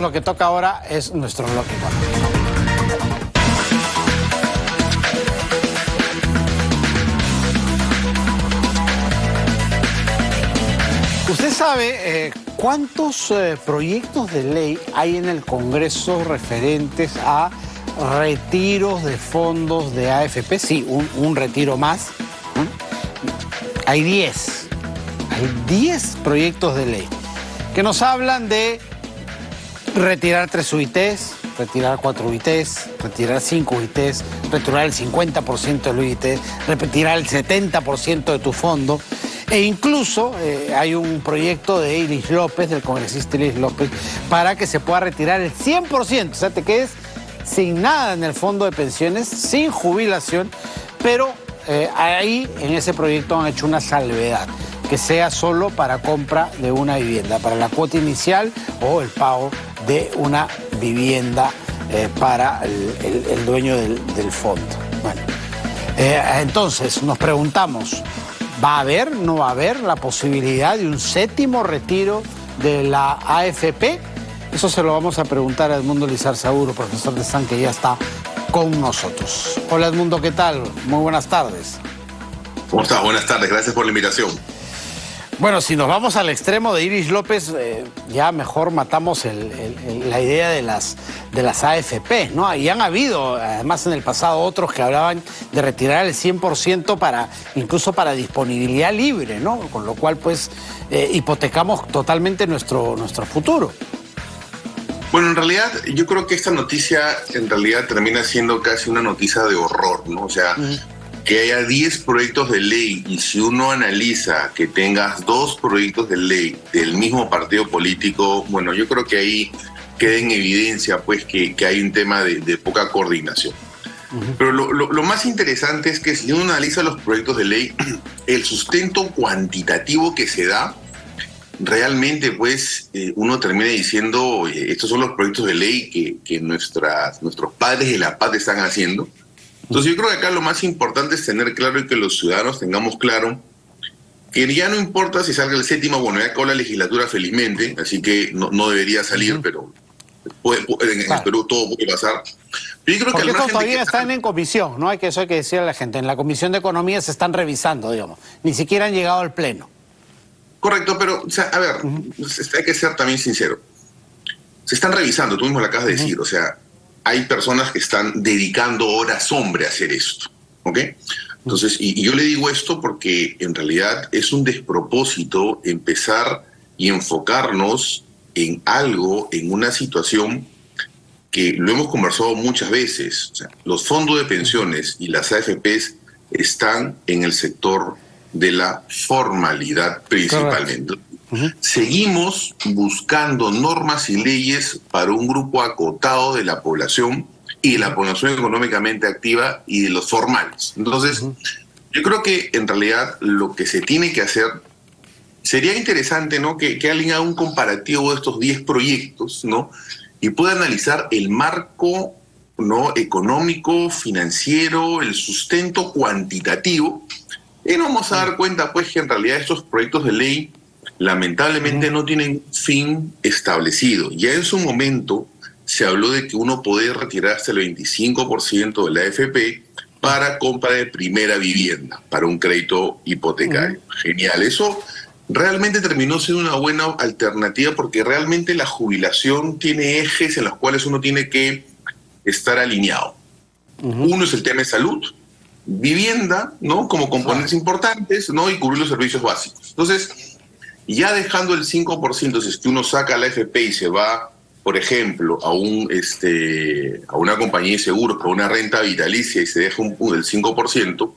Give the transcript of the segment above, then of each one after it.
Lo que toca ahora es nuestro bloque económico. ¿Usted sabe cuántos proyectos de ley hay en el Congreso referentes a retiros de fondos de AFP? Sí, un retiro más. Hay 10. Hay 10 proyectos de ley que nos hablan de retirar 3 UITs, retirar 4 UITs, retirar 5 UITs, retirar el 50% del UIT, retirar el 70% de tu fondo. E incluso hay un proyecto de Iris López, del congresista Iris López, para que se pueda retirar el 100%. O sea, te quedes sin nada en el fondo de pensiones, sin jubilación, pero ahí en ese proyecto han hecho una salvedad, que sea solo para compra de una vivienda, para la cuota inicial o el pago de una vivienda para el dueño del fondo. Bueno, entonces nos preguntamos, ¿va a haber, no va a haber la posibilidad de un 7º retiro de la AFP? Eso se lo vamos a preguntar a Edmundo Lizarzaburu, profesor de STAN, que ya está con nosotros. Hola Edmundo, ¿qué tal? Muy buenas tardes. ¿Cómo estás? Buenas tardes, gracias por la invitación. Bueno, si nos vamos al extremo de Iris López, ya mejor matamos la idea de las AFP, ¿no? Y han habido, además en el pasado, otros que hablaban de retirar el 100% incluso para disponibilidad libre, ¿no? Con lo cual, pues, hipotecamos totalmente nuestro futuro. Bueno, en realidad, yo creo que esta noticia, en realidad, termina siendo casi una noticia de horror, ¿no? O sea, que haya 10 proyectos de ley y si uno analiza que tengas 2 proyectos de ley del mismo partido político, bueno, yo creo que ahí queda en evidencia pues que hay un tema de poca coordinación. Pero lo más interesante es que si uno analiza los proyectos de ley, el sustento cuantitativo que se da, realmente pues uno termina diciendo, estos son los proyectos de ley que nuestros padres de la paz están haciendo. Entonces yo creo que acá lo más importante es tener claro y que los ciudadanos tengamos claro que ya no importa si salga el 7º, bueno, ya acabó la legislatura felizmente, así que no debería salir, pero en el Perú todo puede pasar. Pero yo creo porque que estos todavía están en comisión, ¿no? Eso hay que decirle a la gente. En la Comisión de Economía se están revisando, digamos. Ni siquiera han llegado al Pleno. Correcto, pero, o sea, a ver, hay que ser también sincero. Se están revisando, tú mismo lo acabas de decir, o sea, hay personas que están dedicando horas hombre a hacer esto, ¿ok? Entonces, y yo le digo esto porque en realidad es un despropósito empezar y enfocarnos en algo, en una situación que lo hemos conversado muchas veces. O sea, los fondos de pensiones y las AFPs están en el sector de la formalidad principalmente. Seguimos buscando normas y leyes para un grupo acotado de la población y de la población económicamente activa y de los formales. Entonces, yo creo que en realidad lo que se tiene que hacer, sería interesante, ¿no?, que alguien haga un comparativo de estos 10 proyectos, ¿no?, y pueda analizar el marco, ¿no?, económico, financiero, el sustento cuantitativo, y nos vamos a dar cuenta pues que en realidad estos proyectos de ley lamentablemente no tienen fin establecido. Ya en su momento se habló de que uno podía retirar hasta el 25% de la AFP para compra de primera vivienda, para un crédito hipotecario. Genial. Eso realmente terminó siendo una buena alternativa porque realmente la jubilación tiene ejes en los cuales uno tiene que estar alineado. Uno es el tema de salud, vivienda, ¿no?, como componentes importantes, ¿no?, y cubrir los servicios básicos. Entonces, ya dejando el 5%, si es que uno saca la AFP y se va, por ejemplo, a una compañía de seguros con una renta vitalicia y se deja el 5%,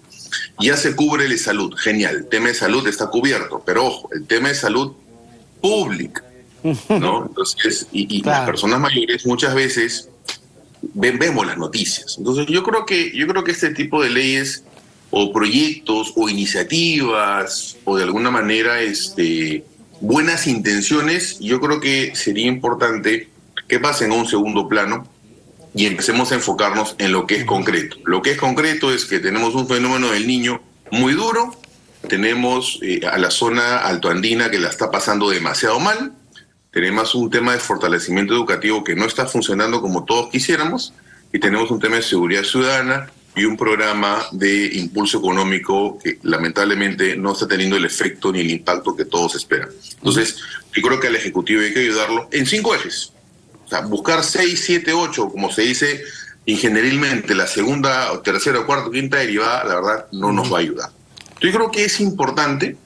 ya se cubre el de salud. Genial, el tema de salud está cubierto, pero ojo, el tema de salud pública, ¿no? Entonces, las personas mayores muchas veces vemos las noticias. Entonces yo creo que este tipo de leyes o proyectos o iniciativas o de alguna manera buenas intenciones, yo creo que sería importante que pasen a un segundo plano y empecemos a enfocarnos en lo que es concreto. Lo que es concreto es que tenemos un fenómeno del Niño muy duro, tenemos a la zona altoandina que la está pasando demasiado mal, tenemos un tema de fortalecimiento educativo que no está funcionando como todos quisiéramos, y tenemos un tema de seguridad ciudadana y un programa de impulso económico que lamentablemente no está teniendo el efecto ni el impacto que todos esperan. Entonces, yo creo que al Ejecutivo hay que ayudarlo en 5 ejes. O sea, buscar 6, 7, 8, como se dice ingenierilmente, la segunda, tercera, cuarta, quinta derivada, la verdad, no nos va a ayudar. Yo creo que es importante,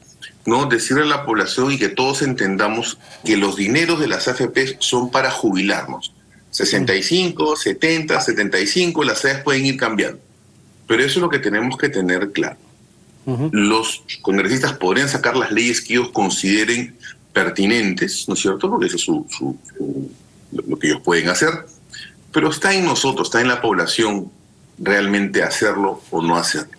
¿no?, decirle a la población y que todos entendamos que los dineros de las AFP son para jubilarnos. 65, 70, 75, las edades pueden ir cambiando. Pero eso es lo que tenemos que tener claro. Los congresistas podrían sacar las leyes que ellos consideren pertinentes, ¿no es cierto?, porque eso es lo que ellos pueden hacer, pero está en nosotros, está en la población realmente hacerlo o no hacerlo.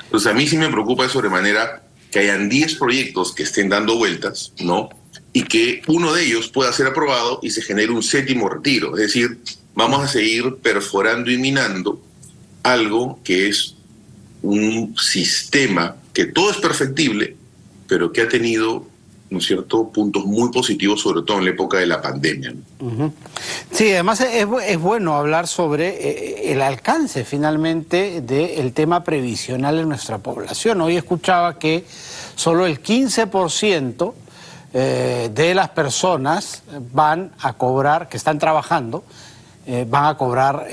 Entonces a mí sí me preocupa de sobremanera que hayan 10 proyectos que estén dando vueltas, ¿no?, y que uno de ellos pueda ser aprobado y se genere un 7º retiro. Es decir, vamos a seguir perforando y minando algo que es un sistema que todo es perfectible, pero que ha tenido, ¿no es cierto?, puntos muy positivos, sobre todo en la época de la pandemia, ¿no? Sí, además es bueno hablar sobre el alcance finalmente del tema previsional en nuestra población. Hoy escuchaba que solo el 15% de las personas van a cobrar, que están trabajando, van a cobrar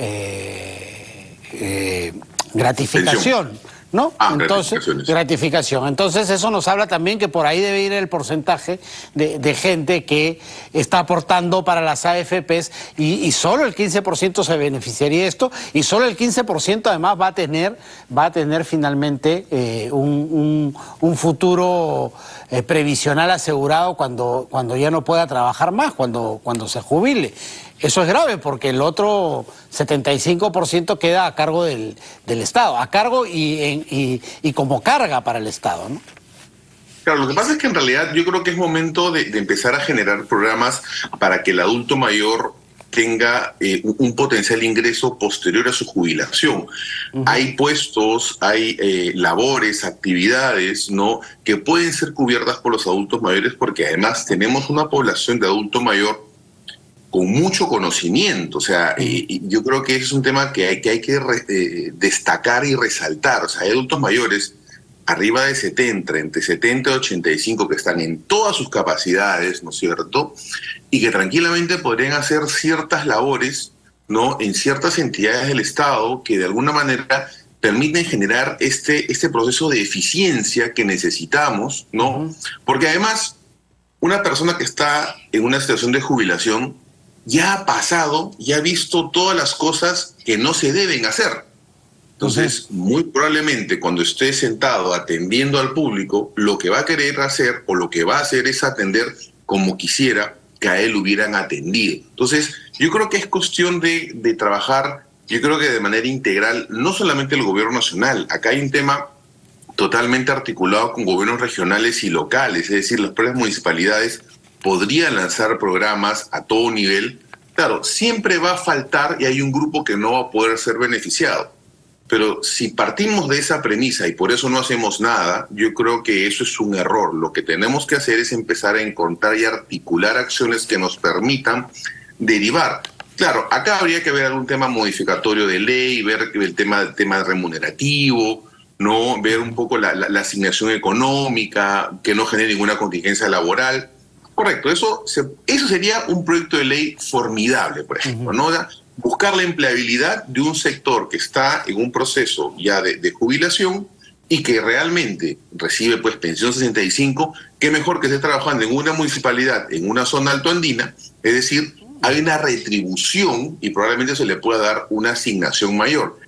gratificación, ¿no? Entonces, gratificación. Entonces eso nos habla también que por ahí debe ir el porcentaje de gente que está aportando para las AFPs y solo el 15% se beneficiaría de esto, y solo el 15% además va a tener finalmente un futuro previsional asegurado cuando ya no pueda trabajar más, cuando se jubile. Eso es grave porque el otro 75% queda a cargo del Estado, a cargo y como carga para el Estado, ¿no? Claro, lo que pasa es que en realidad yo creo que es momento de empezar a generar programas para que el adulto mayor tenga un potencial ingreso posterior a su jubilación. Hay puestos, hay labores, actividades, ¿no?, que pueden ser cubiertas por los adultos mayores, porque además tenemos una población de adulto mayor con mucho conocimiento. O sea, yo creo que ese es un tema que hay que destacar y resaltar. O sea, hay adultos mayores arriba de 70, entre 70 y 85, que están en todas sus capacidades, ¿no es cierto?, y que tranquilamente podrían hacer ciertas labores, ¿no?, en ciertas entidades del Estado que de alguna manera permiten generar este proceso de eficiencia que necesitamos, ¿no? Porque además, una persona que está en una situación de jubilación ya ha pasado, ya ha visto todas las cosas que no se deben hacer. Entonces, muy probablemente cuando esté sentado atendiendo al público, lo que va a querer hacer o lo que va a hacer es atender como quisiera que a él hubieran atendido. Entonces, yo creo que es cuestión de trabajar, yo creo que de manera integral, no solamente el gobierno nacional. Acá hay un tema totalmente articulado con gobiernos regionales y locales, es decir, las propias municipalidades podrían lanzar programas a todo nivel. Claro, siempre va a faltar y hay un grupo que no va a poder ser beneficiado. Pero si partimos de esa premisa y por eso no hacemos nada, yo creo que eso es un error. Lo que tenemos que hacer es empezar a encontrar y articular acciones que nos permitan derivar. Claro, acá habría que ver algún tema modificatorio de ley, ver el tema remunerativo, ¿no?, ver un poco la asignación económica, que no genere ninguna contingencia laboral. Correcto, eso sería un proyecto de ley formidable, por ejemplo, ¿no? Buscar la empleabilidad de un sector que está en un proceso ya de jubilación y que realmente recibe pues pensión 65, qué mejor que esté trabajando en una municipalidad, en una zona altoandina, es decir, hay una retribución y probablemente se le pueda dar una asignación mayor.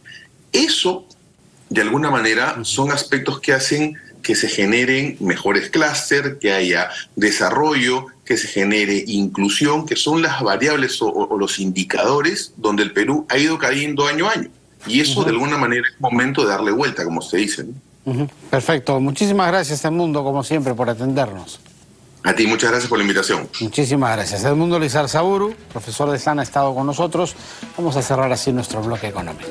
Eso, de alguna manera, son aspectos que hacen que se generen mejores clústeres, que haya desarrollo, que se genere inclusión, que son las variables o los indicadores donde el Perú ha ido cayendo año a año. Y eso, de alguna manera, es momento de darle vuelta, como se dice, ¿no? Perfecto. Muchísimas gracias, Edmundo, como siempre, por atendernos. A ti, muchas gracias por la invitación. Muchísimas gracias. Edmundo Lizarzaburu, profesor de SAN, ha estado con nosotros. Vamos a cerrar así nuestro bloque económico.